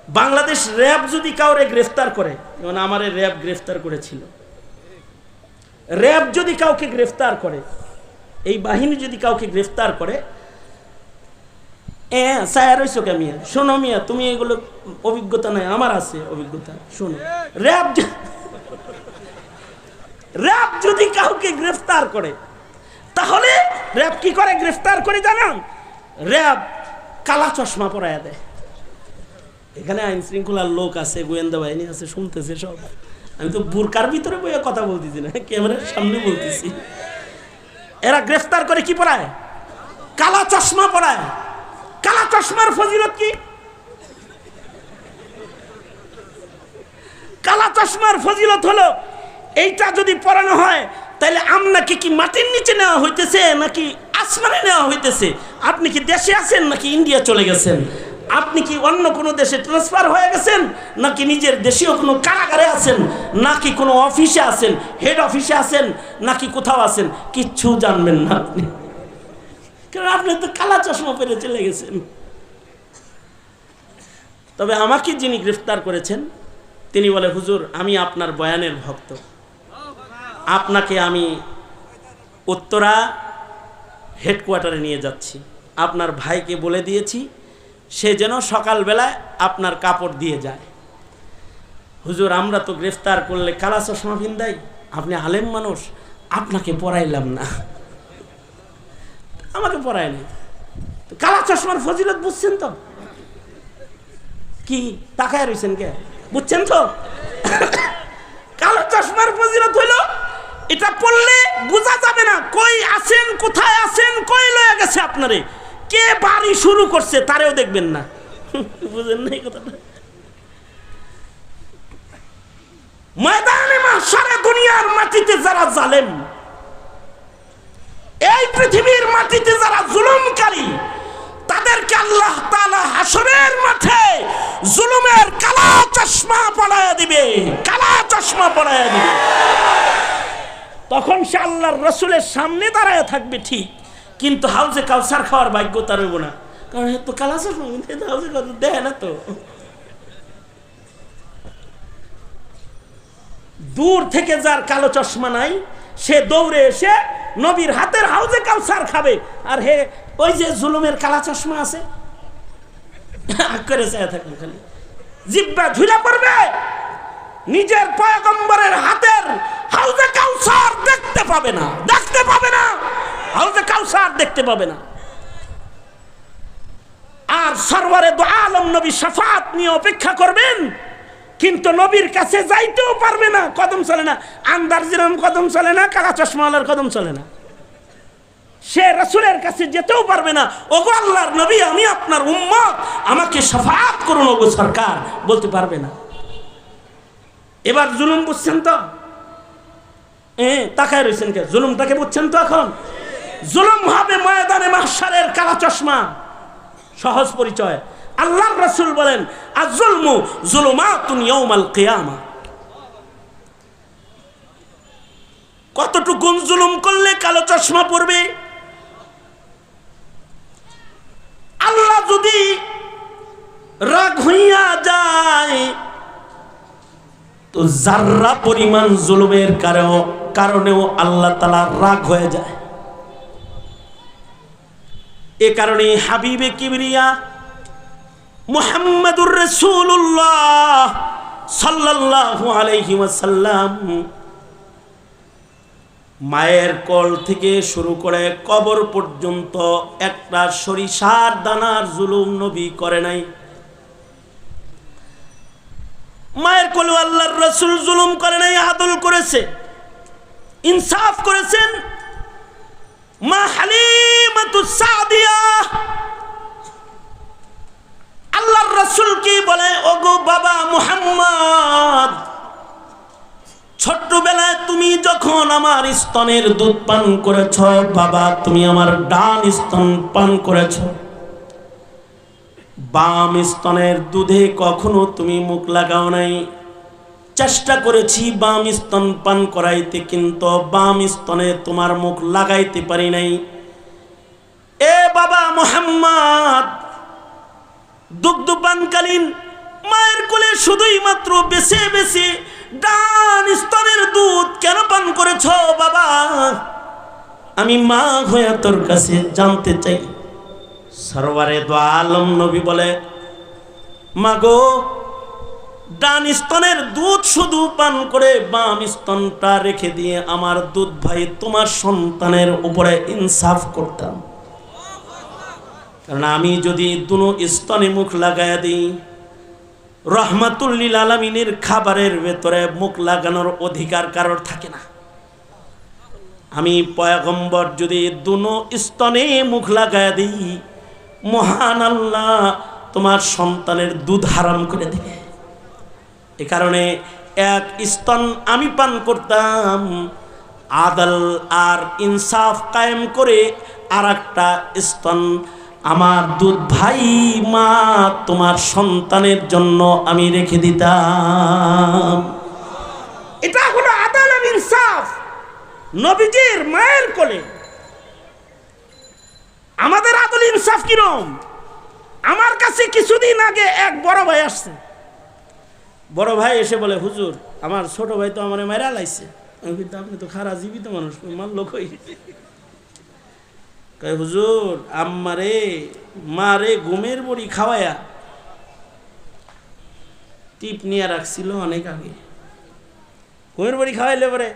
Bangladesh RAB যদি কাউরে গ্রেফতার করে, যেমন আমারে র্যাব গ্রেফতার করেছিল, র্যাব যদি কাউকে গ্রেফতার করে, এই বাহিনী যদি কাউকে গ্রেফতার করে, সায়া রইছো কে মিয়া, শোনো মিয়া, তুমি এগুলো অভিজ্ঞতা নাই, আমার আছে অভিজ্ঞতা, শোনো। র্যাব যদি কাউকে গ্রেফতার করে, তাহলে র্যাব কি করে গ্রেফতার করে জানেন? র্যাব কালা চশমা পরাইয়া দেয়। এখানে আইন শৃঙ্খলার লোক আছে, গোয়েন্দা বাহিনী আছে, শুনতেছে সব। আমি তো বুরকার ভিতরে বইয়া কথা বলতেছি না, ক্যামেরার সামনে বলতেছি। এরা গ্রেফতার করে কি পরায়? কালা চশমা পরায়। কালা চশমার ফজিলত কি? কালা চশমার ফজিলত হলো, এইটা যদি পরানো হয় তাহলে আপনাকে কি মাটির নিচে নেওয়া হইতেছে নাকি আসমানে নেওয়া হইতেছে? আপনি কি দেশে আছেন নাকি ইন্ডিয়া চলে গেছেন? আপনি কি অন্য কোনো দেশে ট্রান্সফার হয়ে গেছেন নাকি নিজের দেশীয় কোনো কারাগারে আছেন, নাকি কোনো অফিসে আছেন, হেড অফিসে আছেন, নাকি কোথাও আছেন? কিচ্ছু জানবেন না আপনি, কারণ আপনি তো কালা চশমা পরে চলে গেছেন। তবে আমাকে যিনি গ্রেফতার করেছেন তিনি বলে, হুজুর আমি আপনার বয়ানের ভক্ত, আপনাকে আমি উত্তরা হেডকোয়ার্টারে নিয়ে যাচ্ছি, আপনার ভাইকে বলে দিয়েছি সে যেন সকালবেলায় আপনার কাপড় দিয়ে যায়। হুজুর আমরা তো গ্রেফতার করলে কালা চশমা পিন্দাই, আপনি আলেম মানুষ, আপনাকে পড়াইলাম না, আমাকে পড়ায়নি। কালা চশমার ফজিলত বুঝছেন তো? কি তাকায় রয়েছেন কে? বুঝছেন তো? কালো চশমার ফজিলত হইল, এটা পড়লে বোঝা যাবে না কই আছেন, কোথায় আছেন, কই লয়ে গেছে আপনারে, কে বাড়ি শুরু করছে তারেও দেখবেন না। বুঝেন না এই কথাটা? ময়দানে মাহশারে দুনিয়ার মাটিতে যারা জালেম, এই পৃথিবীর মাটিতে যারা জুলুমকারী, তাদেরকে আল্লাহ তাআলা হাশরের মাঠে জুলুমের কালা চশমা পরায়া দিবে, কালা চশমা পরায়া দিবে। তখন সে আল্লাহর রাসূলের সামনে দাঁড়ায় থাকবে ঠিক, কিন্তু হাউজে কাউসার খাওয়ার ভাগ্য তার হইব না, কারণ তো কালা চশমা হাউজে কাউসার দেয় না। তো দূর থেকে যার কালো চশমা নাই সে দৌড়ে এসে নবীর হাতের হাউজে কাউসার খাবে, আর হে ওই যে জুলুমের কালা চশমা আছে করে চেয়ে থাকবে, খালি জিহ্বা ঝুলে পড়বে, নিজের পয়গম্বরের হাতের হাউজে কাউসার দেখতে পাবে না, দেখতে পাবে না, হাউজে কাউসার দেখতে পাবে না। আর সরওয়ারে দু আলম নবী শাফাত নিয়ে অপেক্ষা করবেন, কিন্তু নবীর কাছে যাইতেও পারবে না, কদম চলে না। আন্দার যেরকম কদম চলে না, কালা চশমাওয়ালার কদম চলে না। সে রাসূলের কাছে যেতেও পারবে না, ওগো আল্লাহর নবী আমি আপনার উম্মত, আমাকে শাফাত করুন ওগো সরকার, বলতে পারবে না। এবার জুলুম বুঝছেন তো? তাকায় রয়েছেন কে? জুলুমটাকে বুঝছেন তো? এখন জুলুম হবে ময়দানে মাহশারের কালা চশমা। সহজ পরিচয়, আল্লাহর রাসূল বলেন আয-যুলমু যুলুমাতুন ইয়াউমাল কিয়ামা। কতটুকু জুলুম করলে কালো চশমা পড়বে? আল্লাহ যদি রাগ হইয়া যায় তো যাররা পরিমাণ জুলুমের কারণেও আল্লাহ তাআলা রাগ হয়ে যায়। এ কারণে হাবিবে কিবরিয়া মুহাম্মাদুর রাসূলুল্লাহ সাল্লাল্লাহু আলাইহি ওয়াসাল্লাম মায়ের কোল থেকে শুরু করে কবর পর্যন্ত একটা সরিষার দানার জুলুম নবী করে নাই। মায়ের কোলে আল্লাহর রাসূল জুলুম করে নাই, আদল করেছে, ইনসাফ করেছেন। মা হালিমাতুস সাদিয়া আল্লাহর রাসূল কি বলে, ওগো বাবা মুহাম্মদ, ছোট্টবেলায় তুমি যখন আমার স্তনের দুধ পান করেছ, বাবা তুমি আমার ডান স্তন পান করেছ, বাম স্তনের দুধে কখনো তুমি মুখ লাগাও নাই। চেষ্টা করেছি বাম স্তন পান করাইতে, কিন্তু বাম স্তনে তোমার মুখ লাগাইতে পারি নাই। এ বাবা মুহাম্মদ, দুগ্ধ পানকালীন মা কোলে শুধুই মাত্র বেছে বেছে ডান স্তনের দুধ কেন পান করেছ বাবা? আমি মা হয়ে তোর কাছে জানতে চাই। সরওয়ারে দো আলম নবী বলে, মাগো, ডান স্তনের দুধ শুধু পান করে বাম স্তনটা রেখে দিয়ে আমার দুধ ভাই তোমার সন্তানের উপরে ইনসাফ করতাম। কারণ আমি যদি দুনো স্তনে মুখ লাগাইয়া দিই, রহমাতুল লিল আলামিনের খাবারের ভেতরে মুখ লাগানোর অধিকার কারোর থাকে না। আমি পয়গম্বর যদি দুনো স্তনে মুখ লাগাইয়া দিই, মহান আল্লাহ তোমার সন্তানের দুধ হারাম করে দেবে। এ কারণে এক স্তন আমি পান করতাম, আদল আর ইনসাফ কায়েম করে আর একটা স্তন আমার দুধ ভাই মা তোমার সন্তানের জন্য আমি রেখে দিতাম। এটা হলো আদল আর ইনসাফ নবীজির মায়ের কোলে। আমাদের আদল ইনসাফ কিরম? আমার কাছে কিছুদিন আগে এক বড় ভাই আসছে। বড় ভাই এসে বলে, হুজুর, আমার ছোট ভাই তো আমার মেরা লাইছে। আমি কিন্তু আপনি তো খারা জীবিত মানুষ, মারল কই? কয়, হুজুর, আম্মারে মারে ঘুমের বড়ি খাওয়ায়া টিপ নিয়ে রাখছিল অনেক আগে। ঘুমের বড়ি খাওয়াইলে পরে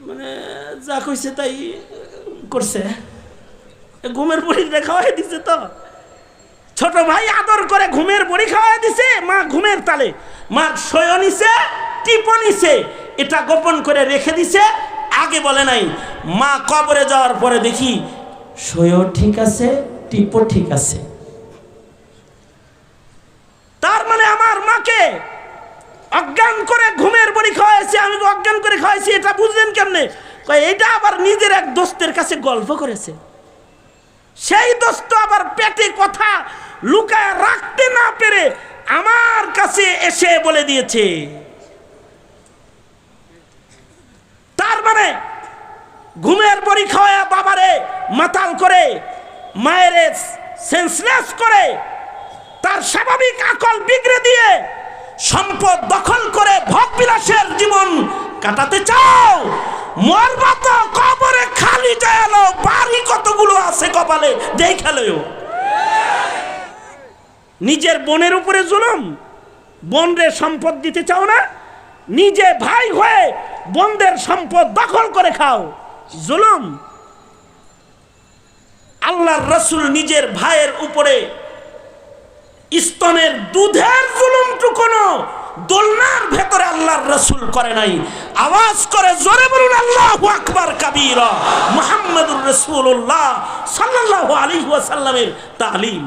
মানে যা কইছে তাই করছে, ঘুমের বড়ি খাওয়াই দিছে। তো ছোট ভাই আদর করে ঘুমের বড়ি খাওয়াই দিছে, মা ঘুমের তালে মার সয় নিছে, টিপও নিছে, এটা গোপন করে রেখে দিছে। আগে বলে নাই। মা কবরে যাওয়ার পরে দেখি সয়ও ঠিক আছে, টিপও ঠিক আছে। তার মানে আমার মাকে অজ্ঞান করে ঘুমের বড়ি খাওয়াইছে, আমি অজ্ঞান করে খাওয়াইছি। এটা বুঝলেন কেমনে? এটা আবার নিজের এক দোস্তের কাছে গল্প করেছে। সেই দোস্ত আবার পেটে কথা লুকায় রাখতে না পেরে আমার কাছে এসে বলে দিয়েছে। তার মানে ঘুমের বড়ি খাওয়া বাবারে মাতাল করে, মায়ের সেন্সলেস করে, তার স্বাভাবিক আকল বিগড়ে দিয়ে সম্পদ দখল করে ভোগবিলাসের জীবন কাটাতে চাও? মরবা তো কবরে খালি যায়ালো, বাড়ি কতগুলো আছে কপালে দেখালেও। নিজের বোনের উপরে জুলুম, বোনরে সম্পদ দিতে চাও না, নিজে ভাই হয়ে বোনদের সম্পদ দখল করে খাও, জুলুম। আল্লাহর রাসূল নিজের ভাইয়ের উপরে স্তনের দুধের জুলুমটুকুনো দোলনার ভেতরে আল্লাহর রাসূল করে নাই। আওয়াজ করে জোরে বলুন আল্লাহু আকবার কাবীরা। মুহাম্মাদুর রাসূলুল্লাহ সাল্লাল্লাহু আলাইহি ওয়াসাল্লামের তালিম।